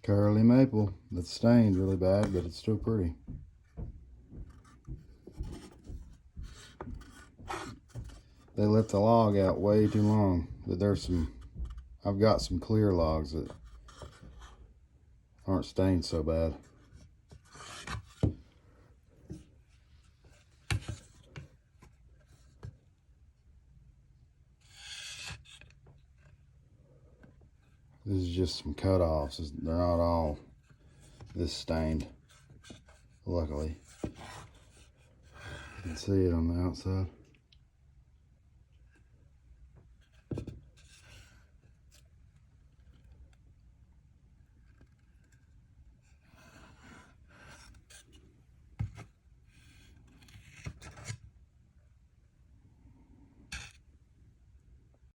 Curly maple that's stained really bad, but it's still pretty. They let the log out way too long. But I've got some clear logs that aren't stained so bad. This is just some cut-offs. They're not all this stained, luckily. You can see it on the outside.